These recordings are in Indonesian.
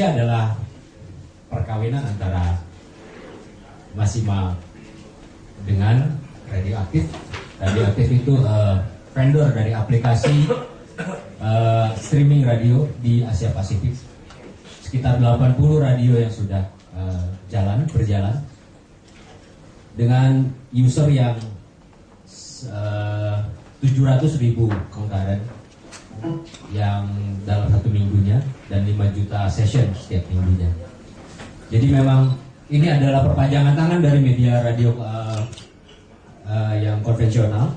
Indonesia adalah perkawinan antara Masima dengan Radioaktif. Radioaktif itu vendor dari aplikasi streaming radio di Asia Pasifik. Sekitar 80 radio yang sudah berjalan dengan user yang 700.000 concurrent yang dalam satu minggunya dan 5 juta session setiap minggunya. Jadi memang ini adalah perpanjangan tangan dari media radio yang konvensional.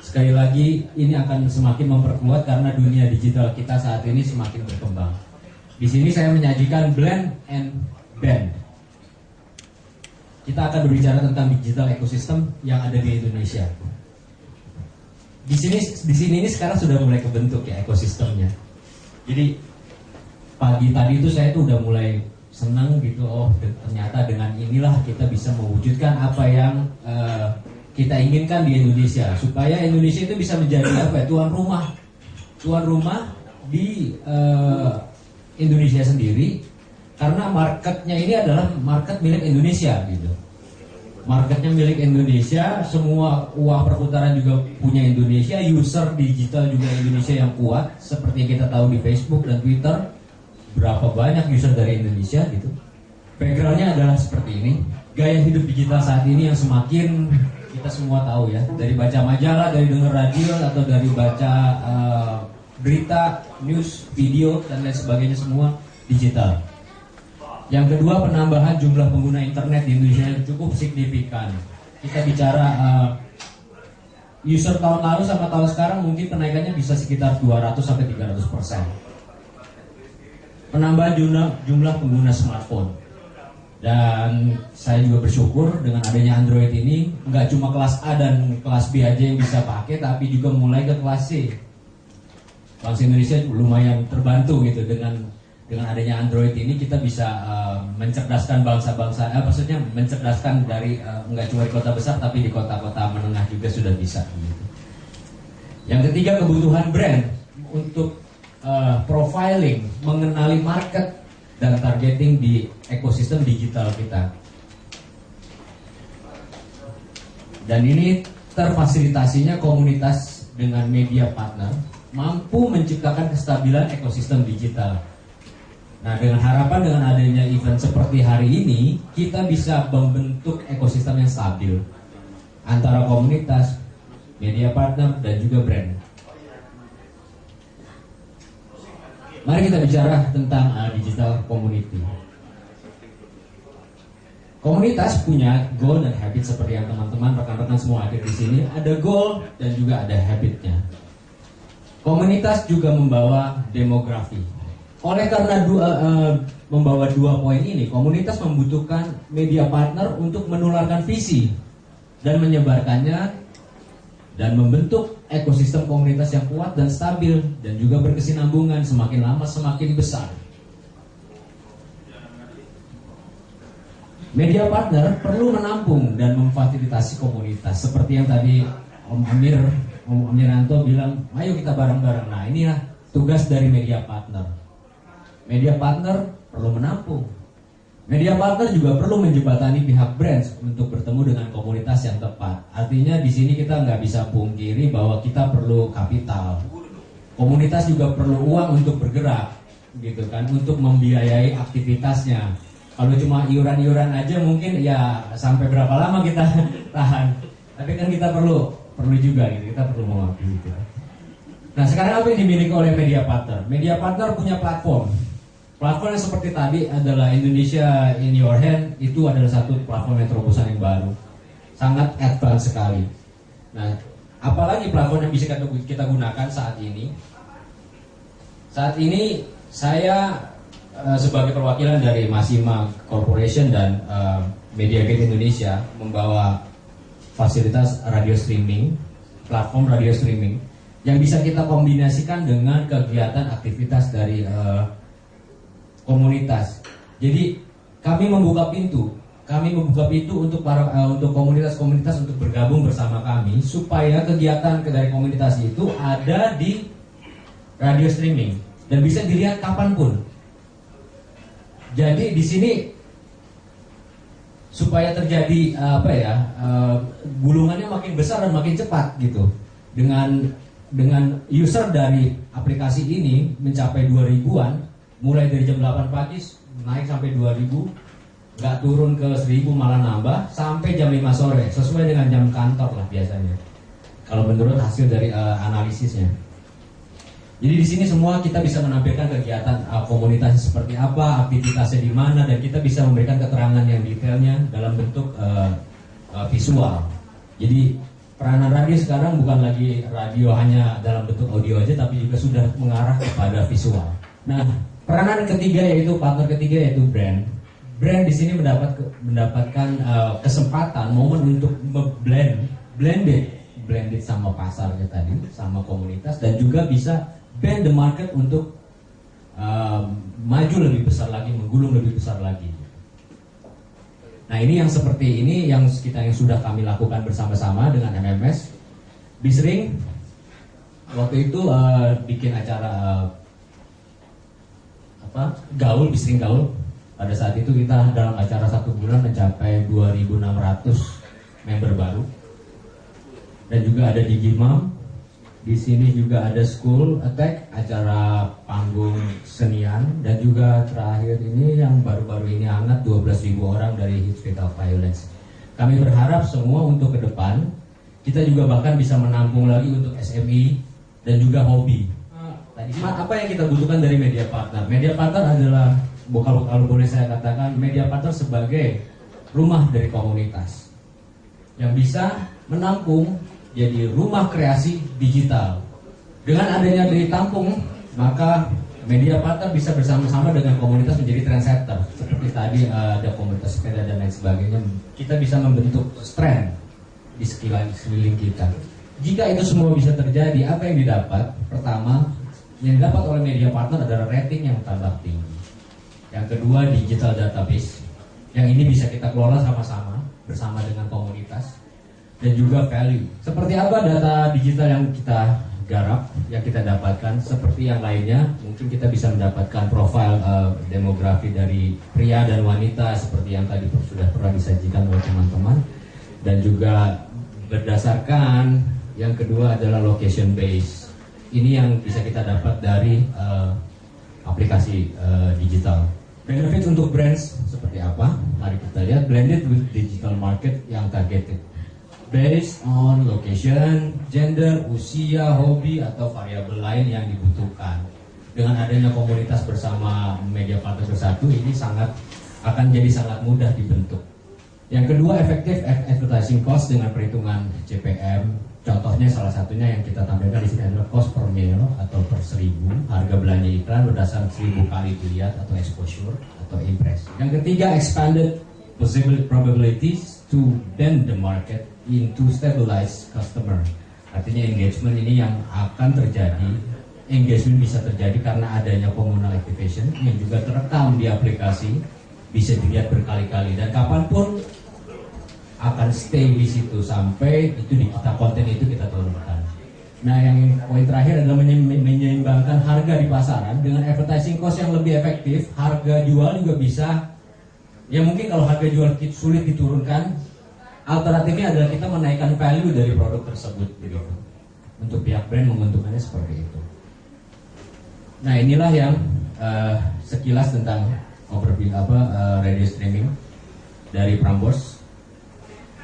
Sekali lagi ini akan semakin memperkuat karena dunia digital kita saat ini semakin berkembang. Di sini saya menyajikan blend and band. Kita akan berbicara tentang digital ecosystem yang ada di Indonesia. Di sini ini sekarang sudah mulai kebentuk ya ekosistemnya. Jadi pagi tadi itu saya tuh udah mulai senang gitu, oh ternyata dengan inilah kita bisa mewujudkan apa yang kita inginkan di Indonesia, supaya Indonesia itu bisa menjadi apa ya, tuan rumah di Indonesia sendiri, karena marketnya ini adalah market milik Indonesia gitu. Marketnya milik Indonesia, semua uang perputaran juga punya Indonesia, user digital juga Indonesia yang kuat, seperti yang kita tahu di Facebook dan Twitter, berapa banyak user dari Indonesia gitu. Backgroundnya adalah seperti ini. Gaya hidup digital saat ini yang semakin kita semua tahu ya, dari baca majalah, dari dengar radio, atau dari baca berita, news, video, dan lain sebagainya, semua digital. Yang kedua, penambahan jumlah pengguna internet di Indonesia yang cukup signifikan. Kita bicara user tahun lalu sama tahun sekarang mungkin kenaikannya bisa sekitar 200-300%. Penambahan jumlah pengguna smartphone. Dan saya juga bersyukur dengan adanya Android ini, nggak cuma kelas A dan kelas B aja yang bisa pakai, tapi juga mulai ke kelas C. Bangsa Indonesia lumayan terbantu gitu dengan adanya Android ini. Kita bisa mencerdaskan bangsa-bangsa, maksudnya mencerdaskan dari nggak cuma di kota besar, tapi di kota-kota menengah juga sudah bisa. Gitu. Yang ketiga, kebutuhan brand untuk profiling, mengenali market dan targeting di ekosistem digital kita. Dan ini terfasilitasinya komunitas dengan media partner mampu menciptakan kestabilan ekosistem digital. Nah, dengan harapan dengan adanya event seperti hari ini, kita bisa membentuk ekosistem yang stabil antara komunitas, media partner, dan juga brand. Mari kita bicara tentang digital community. Komunitas punya goal dan habit seperti yang teman-teman, rekan-rekan semua hadir di sini. Ada goal dan juga ada habitnya. Komunitas juga membawa demografi. Oleh karena membawa dua poin ini, komunitas membutuhkan media partner untuk menularkan visi dan menyebarkannya dan membentuk ekosistem komunitas yang kuat dan stabil dan juga berkesinambungan, semakin lama semakin besar. Media partner perlu menampung dan memfasilitasi komunitas seperti yang tadi Om Amiranto bilang, ayo kita bareng-bareng. Nah, inilah tugas dari media partner. Media partner perlu menampung. Media partner juga perlu menjembatani pihak brands untuk bertemu dengan komunitas yang tepat. Artinya di sini kita nggak bisa pungkiri bahwa kita perlu kapital. Komunitas juga perlu uang untuk bergerak, gitu kan, untuk membiayai aktivitasnya. Kalau cuma iuran-iuran aja mungkin ya sampai berapa lama kita tahan. Tapi kan kita perlu juga gitu, kita perlu mengakui gitu. Nah, sekarang apa yang dimiliki oleh media partner? Media partner punya platform. Platform yang seperti tadi adalah Indonesia in Your Hand, itu adalah satu platform yang terobosan yang baru, sangat advance sekali. Nah, apalagi platform yang bisa kita gunakan saat ini? Saat ini saya sebagai perwakilan dari Masima Corporation dan MediaGate Indonesia membawa fasilitas radio streaming, platform radio streaming yang bisa kita kombinasikan dengan kegiatan aktivitas dari komunitas. Jadi kami membuka pintu untuk untuk komunitas-komunitas untuk bergabung bersama kami supaya kegiatan dari komunitas itu ada di radio streaming dan bisa dilihat kapanpun. Jadi di sini supaya terjadi gulungannya makin besar dan makin cepat gitu. Dengan user dari aplikasi ini mencapai 2000-an, mulai dari jam 8 pagi naik sampai 2000, nggak turun ke 1000 malah nambah sampai jam 5 sore sesuai dengan jam kantor lah biasanya. Kalau menurut hasil dari analisisnya. Jadi di sini semua kita bisa menampilkan kegiatan komunitasnya seperti apa, aktivitasnya di mana, dan kita bisa memberikan keterangan yang detailnya dalam bentuk visual. Jadi peranan radio sekarang bukan lagi radio hanya dalam bentuk audio aja, tapi juga sudah mengarah kepada visual. Nah, peranan ketiga yaitu partner ketiga yaitu brand. Brand di sini mendapatkan kesempatan momen untuk blended sama pasarnya tadi, sama komunitas, dan juga bisa bend the market untuk maju lebih besar lagi, menggulung lebih besar lagi. Nah, ini yang seperti ini yang sudah kami lakukan bersama-sama dengan MMS. Bisring waktu itu bikin acara gaul, Bisring gaul. Pada saat itu kita dalam acara 1 bulan mencapai 2.600 member baru. Dan juga ada Digimam. Di sini juga ada School Attack, acara panggung senian, dan juga terakhir ini yang baru-baru ini hangat 12.000 orang dari Hits Fatal Violence. Kami berharap semua untuk ke depan kita juga bahkan bisa menampung lagi untuk SMI dan juga hobi. Tadi apa yang kita butuhkan dari media partner? Media partner adalah, kalau boleh saya katakan, media partner sebagai rumah dari komunitas yang bisa menampung jadi rumah kreasi digital. Dengan adanya dari tampung, maka media partner bisa bersama-sama dengan komunitas menjadi trendsetter. Seperti tadi ada komunitas sepeda dan lain sebagainya. Kita bisa membentuk strand di sekeliling kita. Jika itu semua bisa terjadi, apa yang didapat? Pertama, yang didapat oleh media partner adalah rating yang tambah tinggi. Yang kedua, digital database. Yang ini bisa kita kelola sama-sama bersama dengan komunitas. Dan juga value. Seperti apa data digital yang kita garap, yang kita dapatkan? Seperti yang lainnya, mungkin kita bisa mendapatkan profil demografi dari pria dan wanita seperti yang tadi sudah pernah disajikan oleh teman-teman. Dan juga berdasarkan yang kedua adalah location base. Ini yang bisa kita dapat dari aplikasi digital. Benefit untuk brands seperti apa? Mari kita lihat. Blended with digital market yang targeted. Based on location, gender, usia, hobi, atau variabel lain yang dibutuhkan. Dengan adanya komunitas bersama media partner bersatu, ini akan jadi sangat mudah dibentuk. Yang kedua, efektif advertising cost dengan perhitungan CPM. Contohnya salah satunya yang kita tampilkan di sini adalah cost per mil atau per 1000, harga belanja iklan berdasarkan 1000 kali dilihat atau exposure atau impress. Yang ketiga, expanded probabilities to bend the market into stabilized customer. Artinya engagement ini yang akan terjadi. Engagement bisa terjadi karena adanya communal activation yang juga terekam di aplikasi, bisa dilihat berkali-kali dan kapanpun akan stay di situ sampai itu konten itu kita turunkan. Nah, yang poin terakhir adalah menyeimbangkan harga di pasaran dengan advertising cost yang lebih efektif. Harga jual juga bisa. Ya mungkin kalau harga jual sulit diturunkan, alternatifnya adalah kita menaikkan value dari produk tersebut gitu. Untuk pihak brand menguntungkannya seperti itu. Nah, inilah yang sekilas tentang overview radio streaming dari Prambors.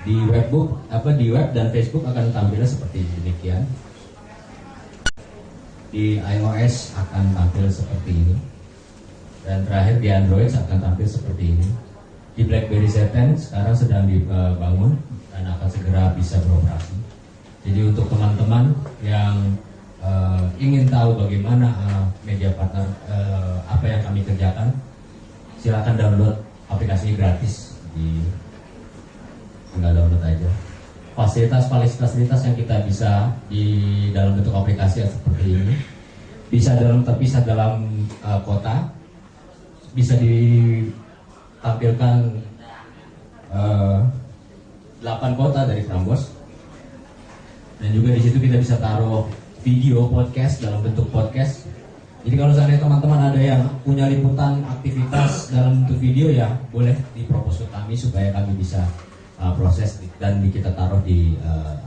Di web dan Facebook akan tampilnya seperti demikian. Di iOS akan tampil seperti ini. Dan terakhir di Android akan tampil seperti ini. Di BlackBerry Z10 sekarang sedang dibangun dan akan segera bisa beroperasi. Jadi untuk teman-teman yang ingin tahu bagaimana media partner, apa yang kami kerjakan, silakan download aplikasi gratis, tinggal download aja. Fasilitas yang kita bisa di dalam bentuk aplikasi seperti ini, bisa terpisah dalam kota, bisa ditampilkan 8 kota dari Prambors, dan juga di situ kita bisa taruh video podcast dalam bentuk podcast Jadi kalau seandainya teman-teman ada yang punya liputan aktivitas dalam bentuk video ya boleh dipropos ke kami supaya kami bisa proses dan kita taruh di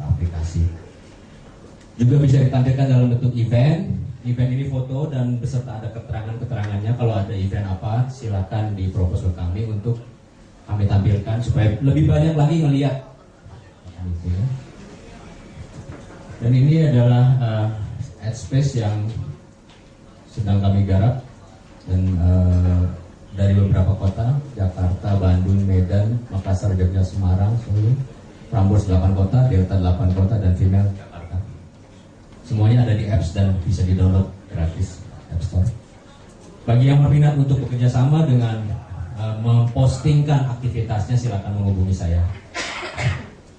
aplikasi. Juga bisa ditampilkan dalam bentuk event. Event ini foto dan beserta ada keterangan-keterangannya. Kalau ada event apa silakan dipropos ke kami untuk kami tampilkan supaya lebih banyak lagi ngelihat. Dan ini adalah ad space yang sedang kami garap dan dari beberapa kota, Jakarta, Bandung, Medan, Makassar, Jogja, Semarang, Solo, Prambors 8 kota, Delta 8 kota, dan Female Jakarta. Semuanya ada di apps dan bisa di-download gratis App Store. Bagi yang berminat untuk bekerja sama dengan mempostingkan aktivitasnya, silakan menghubungi saya.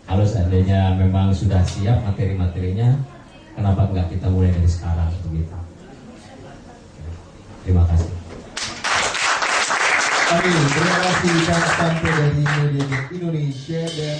Kalau seandainya memang sudah siap materi-materinya, kenapa enggak kita mulai dari sekarang begitu. Terima kasih. Terima kasih Pak Santo dari Media Indonesia dan